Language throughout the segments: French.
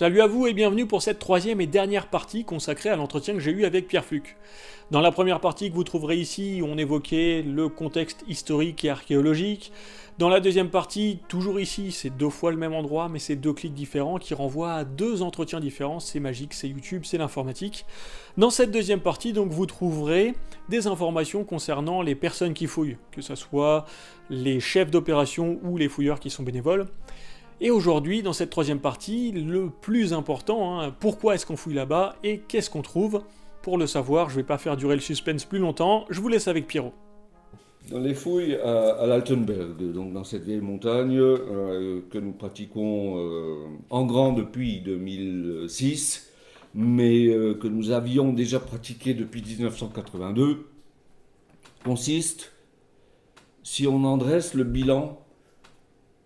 Salut à vous et bienvenue pour cette troisième et dernière partie consacrée à l'entretien que j'ai eu avec Pierre Fluck. Dans la première partie que vous trouverez ici, on évoquait le contexte historique et archéologique. Dans la deuxième partie, toujours ici, c'est 2 fois le même endroit, mais c'est 2 clics différents qui renvoient à 2 entretiens différents. C'est magique, c'est YouTube, c'est l'informatique. Dans cette deuxième partie, donc, vous trouverez des informations concernant les personnes qui fouillent, que ce soit les chefs d'opération ou les fouilleurs qui sont bénévoles. Et aujourd'hui, dans cette troisième partie, le plus important, pourquoi est-ce qu'on fouille là-bas et qu'est-ce qu'on trouve? Pour le savoir, je ne vais pas faire durer le suspense plus longtemps, je vous laisse avec Pierrot. Dans les fouilles à l'Altenberg, donc dans cette vieille montagne que nous pratiquons en grand depuis 2006, mais que nous avions déjà pratiqué depuis 1982, consiste, si on en dresse le bilan,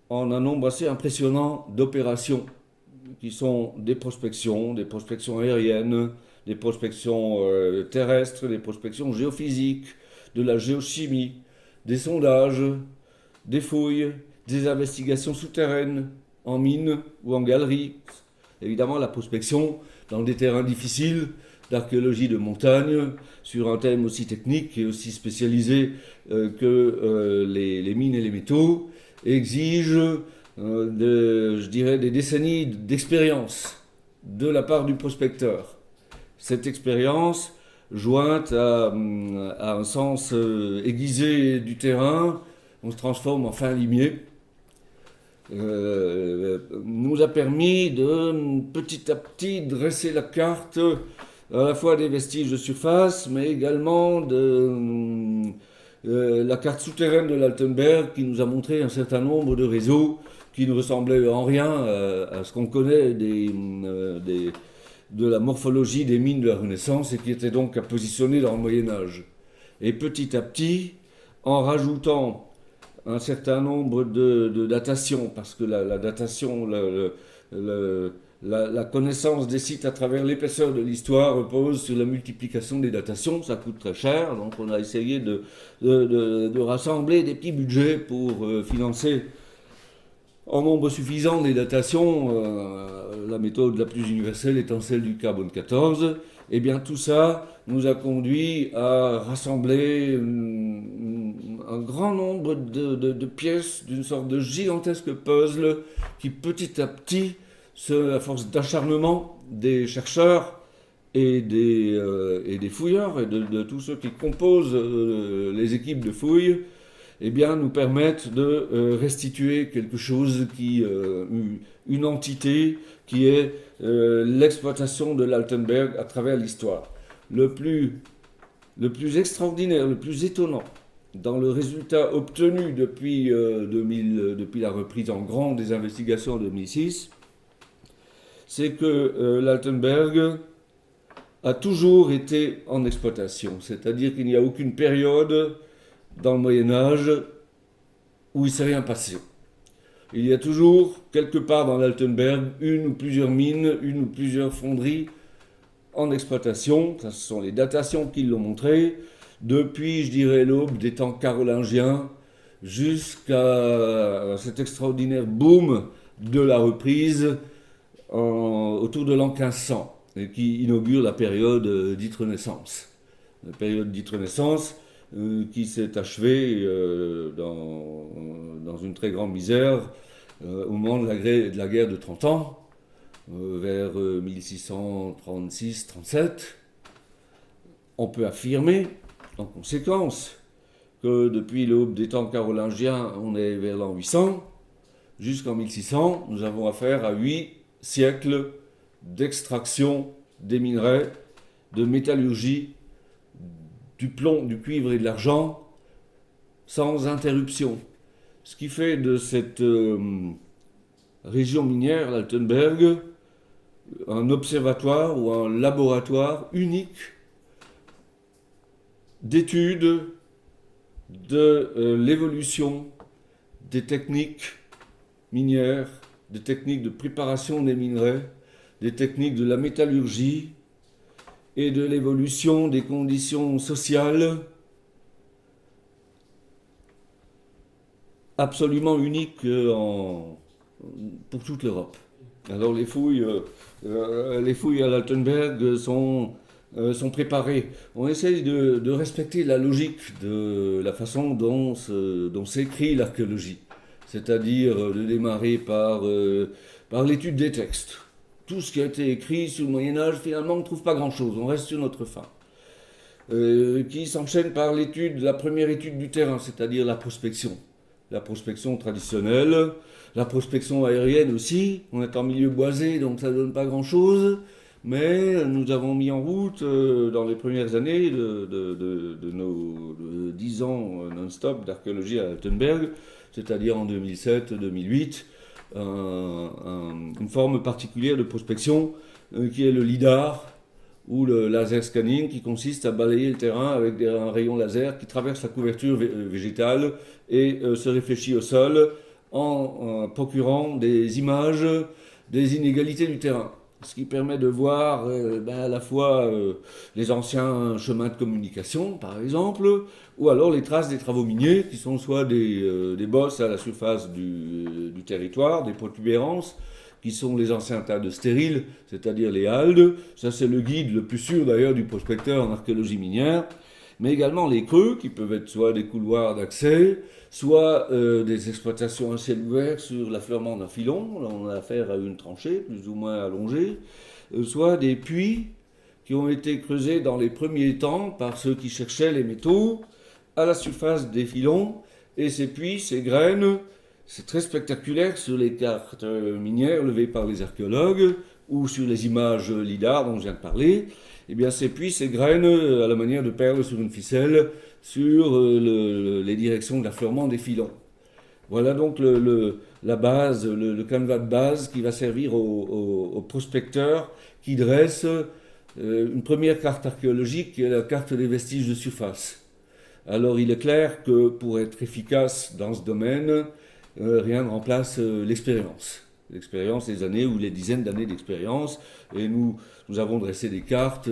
en un nombre assez impressionnant d'opérations qui sont des prospections aériennes, des prospections terrestres, des prospections géophysiques, de la géochimie, des sondages, des fouilles, des investigations souterraines, en mine ou en galerie. Évidemment, la prospection dans des terrains difficiles, d'archéologie de montagne, sur un thème aussi technique et aussi spécialisé que les mines et les métaux, exige, je dirais, des décennies d'expérience de la part du prospecteur. Cette expérience, jointe à un sens aiguisé du terrain, on se transforme en fin limier, nous a permis de petit à petit dresser la carte à la fois des vestiges de surface, mais également de la carte souterraine de l'Altenberg qui nous a montré un certain nombre de réseaux qui ne ressemblaient en rien à ce qu'on connaît de la morphologie des mines de la Renaissance et qui étaient donc à positionner dans le Moyen-Âge. Et petit à petit, en rajoutant un certain nombre de datations, parce que la datation, la connaissance des sites à travers l'épaisseur de l'histoire repose sur la multiplication des datations, ça coûte très cher, donc on a essayé de rassembler des petits budgets pour financer en nombre suffisant des datations, la méthode la plus universelle étant celle du carbone 14, et bien tout ça nous a conduit à rassembler un grand nombre de pièces d'une sorte de gigantesque puzzle qui petit à petit, à force d'acharnement des chercheurs et des fouilleurs et de tous ceux qui composent les équipes de fouilles, eh bien, nous permettent de restituer quelque chose une entité qui est l'exploitation de l'Altenberg à travers l'histoire. Le plus extraordinaire, le plus étonnant dans le résultat obtenu depuis la reprise en grand des investigations en 2006, c'est que l'Altenberg a toujours été en exploitation. C'est-à-dire qu'il n'y a aucune période dans le Moyen-Âge où il ne s'est rien passé. Il y a toujours, quelque part dans l'Altenberg, une ou plusieurs mines, une ou plusieurs fonderies en exploitation. Ce sont les datations qui l'ont montré, depuis, je dirais, l'aube des temps carolingiens jusqu'à cet extraordinaire boom de la reprise autour de l'an 1500, et qui inaugure la période dite Renaissance. La période dite Renaissance, qui s'est achevé dans une très grande misère au moment de la guerre de 30 ans, vers 1636-37. On peut affirmer, en conséquence, que depuis l'aube des temps carolingiens, on est vers l'an 800, jusqu'en 1600, nous avons affaire à 8 siècles d'extraction des minerais, de métallurgie, du plomb, du cuivre et de l'argent, sans interruption. Ce qui fait de cette région minière, l'Altenberg, un observatoire ou un laboratoire unique d'études de l'évolution des techniques minières, des techniques de préparation des minerais, des techniques de la métallurgie, et de l'évolution des conditions sociales absolument uniques pour toute l'Europe. Alors les fouilles à l'Altenberg sont préparées. On essaye de respecter la logique de la façon dont s'écrit l'archéologie, c'est-à-dire de démarrer par l'étude des textes. Tout ce qui a été écrit sous le Moyen-Âge, finalement, on ne trouve pas grand-chose, on reste sur notre faim. Qui s'enchaîne par la première étude du terrain, c'est-à-dire la prospection. La prospection traditionnelle, la prospection aérienne aussi. On est en milieu boisé, donc ça ne donne pas grand-chose. Mais nous avons mis en route, dans les premières années de nos 10 ans non-stop d'archéologie à Altenberg, c'est-à-dire en 2007-2008, une forme particulière de prospection qui est le LIDAR, ou le laser scanning, qui consiste à balayer le terrain avec un rayon laser qui traverse la couverture végétale et se réfléchit au sol en procurant des images des inégalités du terrain. Ce qui permet de voir à la fois les anciens chemins de communication, par exemple, ou alors les traces des travaux miniers, qui sont soit des bosses à la surface du territoire, des protubérances, qui sont les anciens tas de stériles, c'est-à-dire les haldes. Ça, c'est le guide le plus sûr d'ailleurs du prospecteur en archéologie minière. Mais également les creux, qui peuvent être soit des couloirs d'accès, soit des exploitations à ciel ouvert sur l'affleurement d'un filon. Là, on a affaire à une tranchée plus ou moins allongée. Soit des puits qui ont été creusés dans les premiers temps par ceux qui cherchaient les métaux à la surface des filons. Et ces puits, ces graines, c'est très spectaculaire sur les cartes minières levées par les archéologues ou sur les images LIDAR dont je viens de parler. Eh bien, ces puits, ces graines, à la manière de perles sur une ficelle, sur les directions de l'affleurement des filons. Voilà donc la base, le canevas de base qui va servir aux prospecteurs qui dressent une première carte archéologique qui est la carte des vestiges de surface. Alors, il est clair que pour être efficace dans ce domaine, rien ne remplace l'expérience. L'expérience, les années ou les dizaines d'années d'expérience. Et nous avons dressé des cartes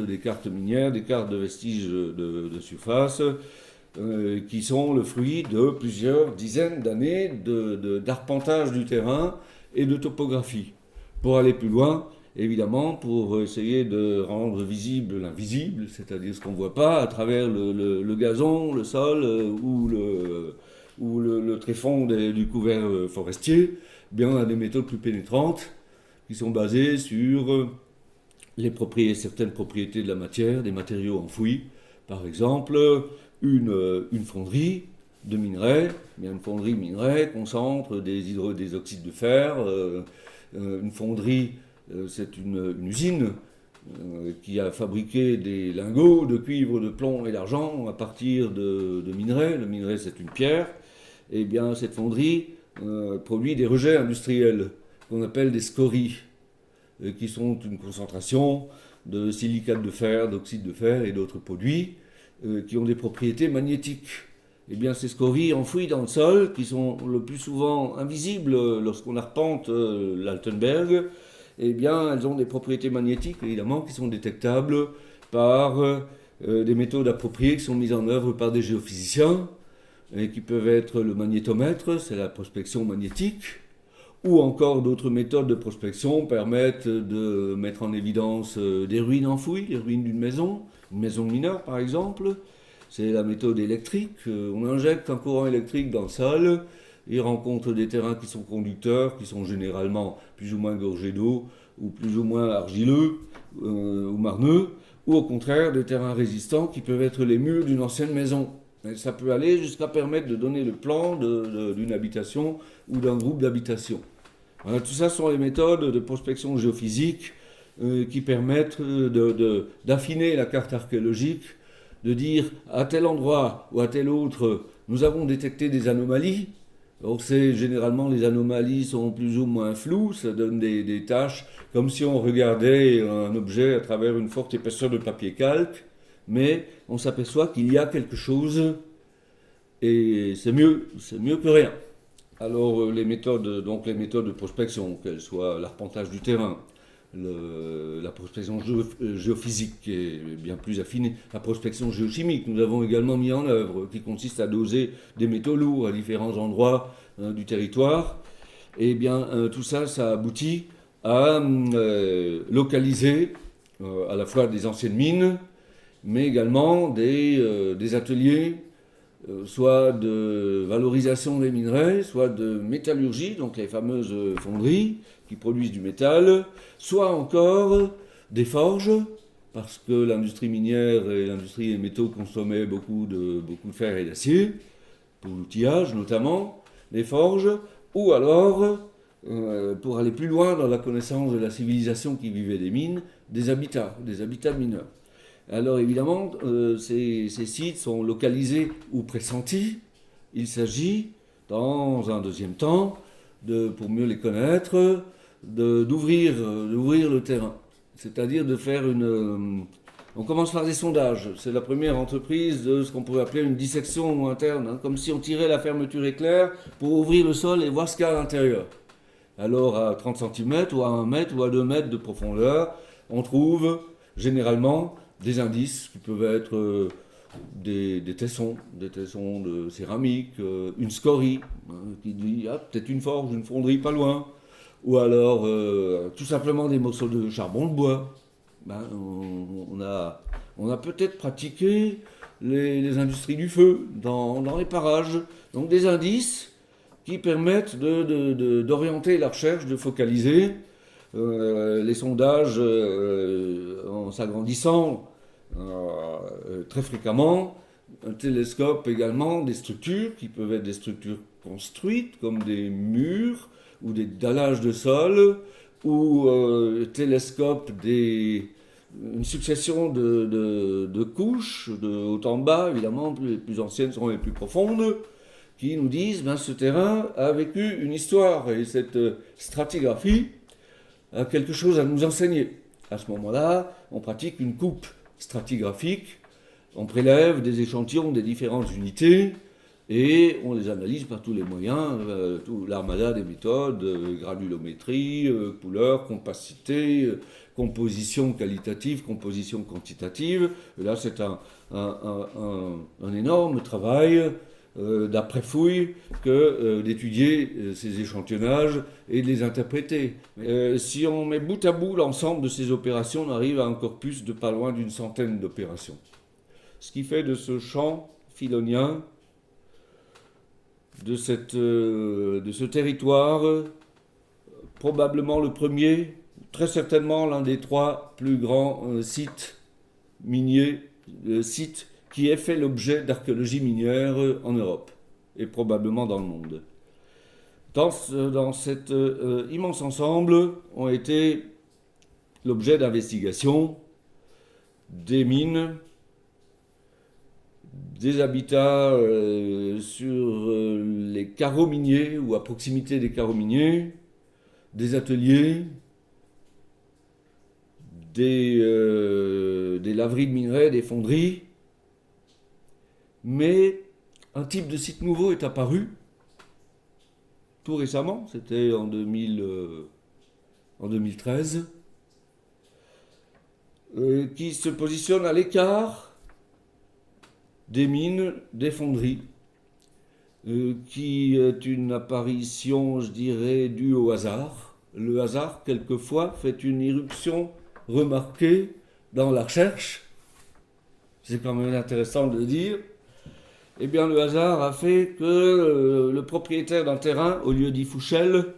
minières, des cartes de vestiges de surface, qui sont le fruit de plusieurs dizaines d'années d'arpentage du terrain et de topographie. Pour aller plus loin, évidemment, pour essayer de rendre visible l'invisible, c'est-à-dire ce qu'on ne voit pas à travers le gazon, le sol ou le tréfonds du couvert forestier, eh bien, on a des méthodes plus pénétrantes qui sont basées sur certaines propriétés de la matière, des matériaux enfouis. Par exemple, une fonderie de minerais. Bien, une fonderie minerai concentre des oxydes de fer. Une fonderie, c'est une usine qui a fabriqué des lingots de cuivre, de plomb et d'argent à partir de minerais. Le minerai, c'est une pierre. Eh bien, cette fonderie produit des rejets industriels qu'on appelle des scories, qui sont une concentration de silicate de fer, d'oxyde de fer et d'autres produits qui ont des propriétés magnétiques. Eh bien, ces scories enfouies dans le sol, qui sont le plus souvent invisibles lorsqu'on arpente l'Altenberg, eh bien, elles ont des propriétés magnétiques, évidemment, qui sont détectables par des méthodes appropriées qui sont mises en œuvre par des géophysiciens, et qui peuvent être le magnétomètre, c'est la prospection magnétique, ou encore d'autres méthodes de prospection permettent de mettre en évidence des ruines enfouies, les ruines d'une maison, une maison mineure par exemple. C'est la méthode électrique. On injecte un courant électrique dans le sol, il rencontre des terrains qui sont conducteurs, qui sont généralement plus ou moins gorgés d'eau, ou plus ou moins argileux ou marneux, ou au contraire des terrains résistants qui peuvent être les murs d'une ancienne maison. Et ça peut aller jusqu'à permettre de donner le plan d'une habitation ou d'un groupe d'habitation. Voilà, tout ça sont les méthodes de prospection géophysique qui permettent d'affiner la carte archéologique, de dire à tel endroit ou à tel autre, nous avons détecté des anomalies. Donc généralement les anomalies sont plus ou moins floues, ça donne des taches, comme si on regardait un objet à travers une forte épaisseur de papier calque. Mais on s'aperçoit qu'il y a quelque chose et c'est mieux que rien. Alors les méthodes de prospection, qu'elles soient l'arpentage du terrain, la prospection géophysique qui est bien plus affinée, la prospection géochimique, nous avons également mis en œuvre, qui consiste à doser des métaux lourds à différents endroits du territoire. Et bien tout ça, ça aboutit à localiser à la fois des anciennes mines, mais également des ateliers, soit de valorisation des minerais, soit de métallurgie, donc les fameuses fonderies qui produisent du métal, soit encore des forges, parce que l'industrie minière et l'industrie des métaux consommaient beaucoup de fer et d'acier, pour l'outillage notamment, les forges, ou alors, pour aller plus loin dans la connaissance de la civilisation qui vivait des mines, des habitats mineurs. Alors évidemment, ces sites sont localisés ou pressentis. Il s'agit, dans un deuxième temps, pour mieux les connaître, d'ouvrir le terrain. C'est-à-dire de faire on commence par des sondages. C'est la première entreprise de ce qu'on pourrait appeler une dissection interne, hein, comme si on tirait la fermeture éclair pour ouvrir le sol et voir ce qu'il y a à l'intérieur. Alors à 30 cm ou à 1 mètre ou à 2 mètres de profondeur, on trouve généralement des indices qui peuvent être des tessons de céramique, une scorie, hein, qui dit peut-être une forge, une fonderie pas loin, ou alors tout simplement des morceaux de charbon de bois. On a peut-être pratiqué les industries du feu dans les parages. Donc des indices qui permettent d'orienter la recherche, de focaliser. Les sondages, en s'agrandissant très fréquemment, un télescope également, des structures qui peuvent être des structures construites comme des murs ou des dallages de sol, ou télescope une succession de couches, de haut en bas, évidemment, les plus anciennes sont les plus profondes, qui nous disent ce terrain a vécu une histoire, et cette stratigraphie a quelque chose à nous enseigner. À ce moment-là, on pratique une coupe stratigraphique, on prélève des échantillons des différentes unités, et on les analyse par tous les moyens, l'armada des méthodes, granulométrie, couleur, compacité, composition qualitative, composition quantitative. Et là, c'est un énorme travail d'après-fouille que d'étudier ces échantillonnages et de les interpréter. Si on met bout à bout l'ensemble de ces opérations, on arrive à un corpus de pas loin d'une centaine d'opérations. Ce qui fait de ce champ filonien, de ce territoire, probablement le premier, très certainement l'un des 3 plus grands sites miniers, sites qui ait fait l'objet d'archéologie minière en Europe, et probablement dans le monde. Dans cet immense ensemble ont été l'objet d'investigations des mines, des habitats sur les carreaux miniers ou à proximité des carreaux miniers, des ateliers, des laveries de minerais, des fonderies. Mais un type de site nouveau est apparu tout récemment, c'était en 2013, qui se positionne à l'écart des mines, des fonderies, qui est une apparition, je dirais, due au hasard. Le hasard, quelquefois, fait une irruption remarquée dans la recherche. C'est quand même intéressant de le dire. Eh bien, le hasard a fait que le propriétaire d'un terrain, au lieu d'y Fouchel,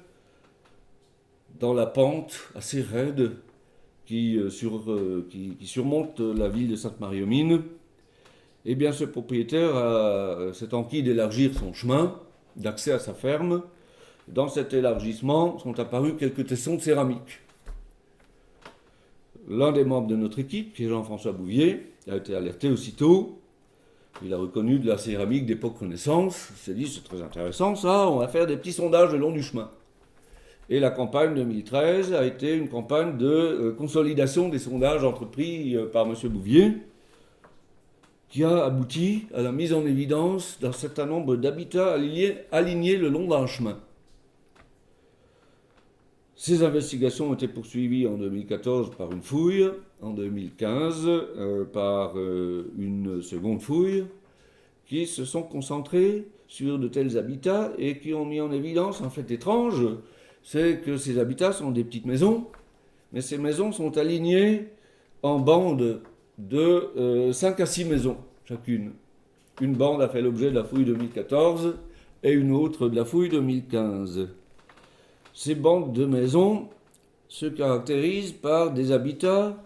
dans la pente assez raide qui surmonte la ville de Sainte-Marie-aux-Mines, eh bien, ce propriétaire s'est enquis d'élargir son chemin d'accès à sa ferme. Dans cet élargissement sont apparus quelques tessons de céramique. L'un des membres de notre équipe, qui est Jean-François Bouvier, a été alerté aussitôt. Il a reconnu de la céramique d'époque Renaissance. Il s'est dit, c'est très intéressant ça, on va faire des petits sondages le long du chemin. Et la campagne 2013 a été une campagne de consolidation des sondages entrepris par M. Bouvier, qui a abouti à la mise en évidence d'un certain nombre d'habitats alignés le long d'un chemin. Ces investigations ont été poursuivies en 2014 par une fouille, en 2015 par une seconde fouille, qui se sont concentrées sur de tels habitats et qui ont mis en évidence un fait étrange, c'est que ces habitats sont des petites maisons, mais ces maisons sont alignées en bandes de 5 à 6 maisons chacune. Une bande a fait l'objet de la fouille 2014 et une autre de la fouille 2015. Ces bandes de maisons se caractérisent par des habitats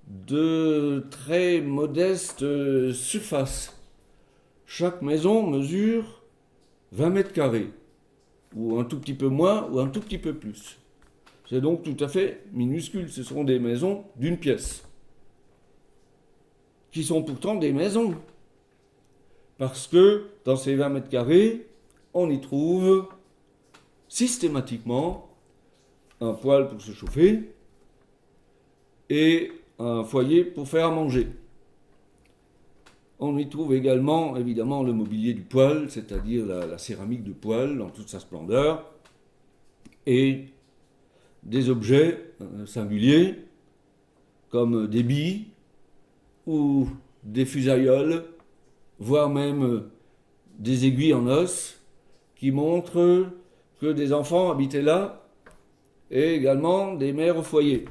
de très modeste surface. Chaque maison mesure 20 mètres carrés, ou un tout petit peu moins, ou un tout petit peu plus. C'est donc tout à fait minuscule. Ce sont des maisons d'une pièce, qui sont pourtant des maisons. Parce que dans ces 20 mètres carrés, on y trouve systématiquement un poêle pour se chauffer et un foyer pour faire à manger. On y trouve également, évidemment, le mobilier du poêle, c'est-à-dire la céramique de poêle dans toute sa splendeur, et des objets singuliers, comme des billes ou des fusailloles, voire même des aiguilles en os, qui montrent que des enfants habitaient là, et également des mères au foyer.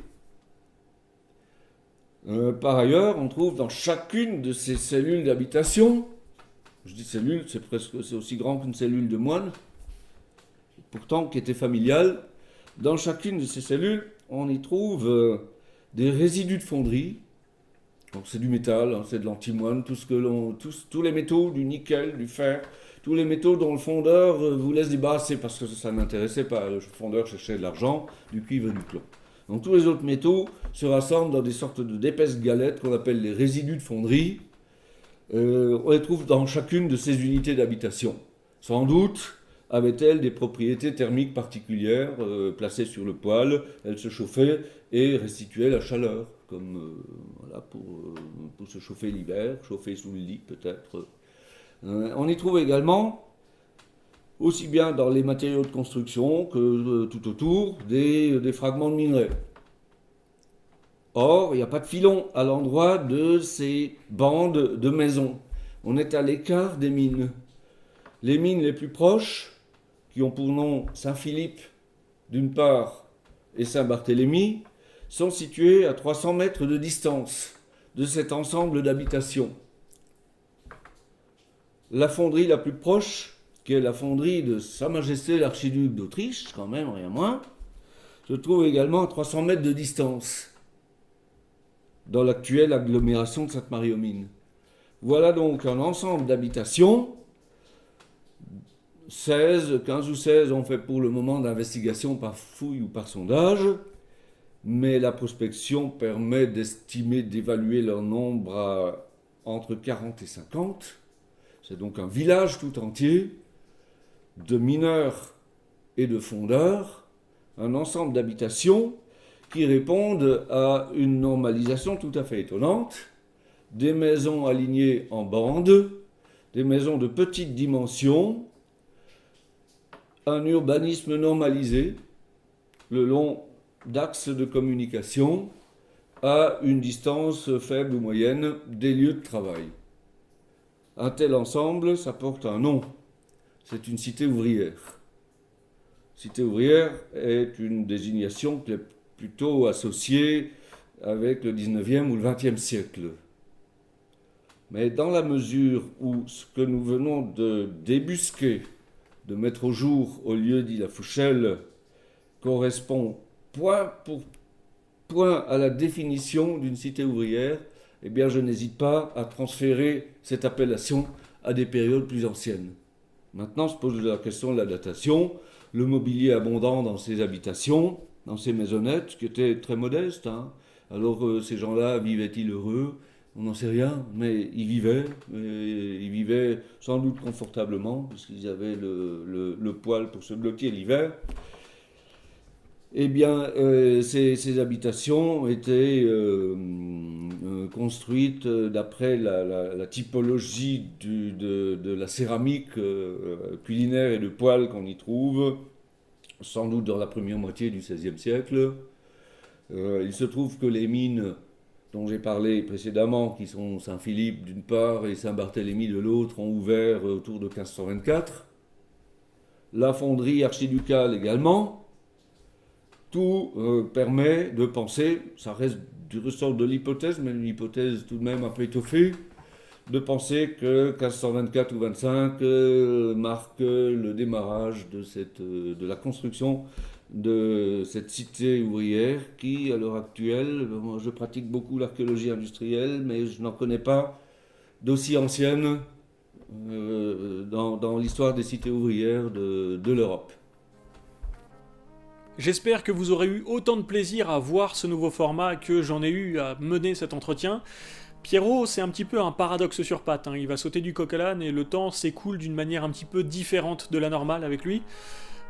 Par ailleurs, on trouve dans chacune de ces cellules d'habitation, je dis cellule, c'est aussi grand qu'une cellule de moine, pourtant qui était familiale, dans chacune de ces cellules, on y trouve des résidus de fonderie. Donc c'est du métal, c'est de l'antimoine, tous les métaux, du nickel, du fer, tous les métaux dont le fondeur vous laisse débarrasser parce que ça n'intéressait pas. Le fondeur cherchait de l'argent, du cuivre et du plomb. Donc tous les autres métaux se rassemblent dans des sortes d'épaisses galettes qu'on appelle les résidus de fonderie. On les trouve dans chacune de ces unités d'habitation. Sans doute avait-elle des propriétés thermiques particulières placées sur le poêle. Elle se chauffait et restituait la chaleur, comme voilà, pour se chauffer l'hiver, chauffer sous le lit peut-être. On y trouve également, aussi bien dans les matériaux de construction que tout autour, des fragments de minerais. Or, il n'y a pas de filon à l'endroit de ces bandes de maisons. On est à l'écart des mines. Les mines les plus proches, qui ont pour nom Saint-Philippe d'une part et Saint-Barthélemy, sont situées à 300 mètres de distance de cet ensemble d'habitations. La fonderie la plus proche, qui est la fonderie de Sa Majesté l'Archiduc d'Autriche, quand même, rien moins, se trouve également à 300 mètres de distance, dans l'actuelle agglomération de Sainte-Marie-aux-Mines. Voilà donc un ensemble d'habitations, 15 ou 16 ont fait pour le moment d'investigation par fouille ou par sondage, mais la prospection permet d'estimer, d'évaluer leur nombre à entre 40 et 50. C'est donc un village tout entier de mineurs et de fondeurs, un ensemble d'habitations qui répondent à une normalisation tout à fait étonnante, des maisons alignées en bandes, des maisons de petite dimension, un urbanisme normalisé le long d'axes de communication à une distance faible ou moyenne des lieux de travail. Un tel ensemble, ça porte un nom. C'est une cité ouvrière. Cité ouvrière est une désignation qui est plutôt associée avec le 19e ou le 20e siècle. Mais dans la mesure où ce que nous venons de débusquer, de mettre au jour au lieu-dit La Fouchelle, correspond point pour point à la définition d'une cité ouvrière, eh bien je n'hésite pas à transférer cette appellation à des périodes plus anciennes. Maintenant se pose la question de la datation, le mobilier abondant dans ces habitations, dans ces maisonnettes, qui étaient très modestes. Alors ces gens-là vivaient-ils heureux? On n'en sait rien, mais ils vivaient sans doute confortablement, puisqu'ils avaient le poêle pour se blottir l'hiver. Eh bien, ces habitations étaient construites d'après la typologie de la céramique culinaire et de poêle qu'on y trouve, sans doute dans la première moitié du XVIe siècle. Il se trouve que les mines dont j'ai parlé précédemment, qui sont Saint-Philippe d'une part et Saint-Barthélemy de l'autre, ont ouvert autour de 1524. la fonderie archiducale également. Tout permet de penser, ça reste du ressort de l'hypothèse, mais une hypothèse tout de même un peu étoffée, de penser que 1524 ou 25 marque le démarrage de la construction de cette cité ouvrière qui, à l'heure actuelle, moi, je pratique beaucoup l'archéologie industrielle, mais je n'en connais pas d'aussi ancienne dans l'histoire des cités ouvrières de l'Europe. J'espère que vous aurez eu autant de plaisir à voir ce nouveau format que j'en ai eu à mener cet entretien. Pierrot, c'est un petit peu un paradoxe sur pattes, hein. Il va sauter du coq à l'âne et le temps s'écoule d'une manière un petit peu différente de la normale avec lui.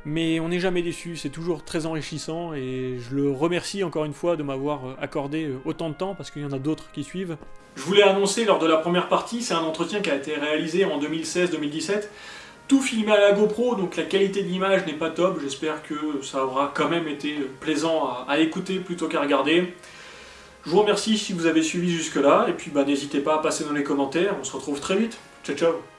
Mais on n'est jamais déçu, c'est toujours très enrichissant et je le remercie encore une fois de m'avoir accordé autant de temps parce qu'il y en a d'autres qui suivent. Je voulais annoncer lors de la première partie, c'est un entretien qui a été réalisé en 2016-2017. Tout filmé à la GoPro, donc la qualité d'image n'est pas top, j'espère que ça aura quand même été plaisant à écouter plutôt qu'à regarder. Je vous remercie si vous avez suivi jusque là, et puis n'hésitez pas à passer dans les commentaires, on se retrouve très vite. Ciao ciao.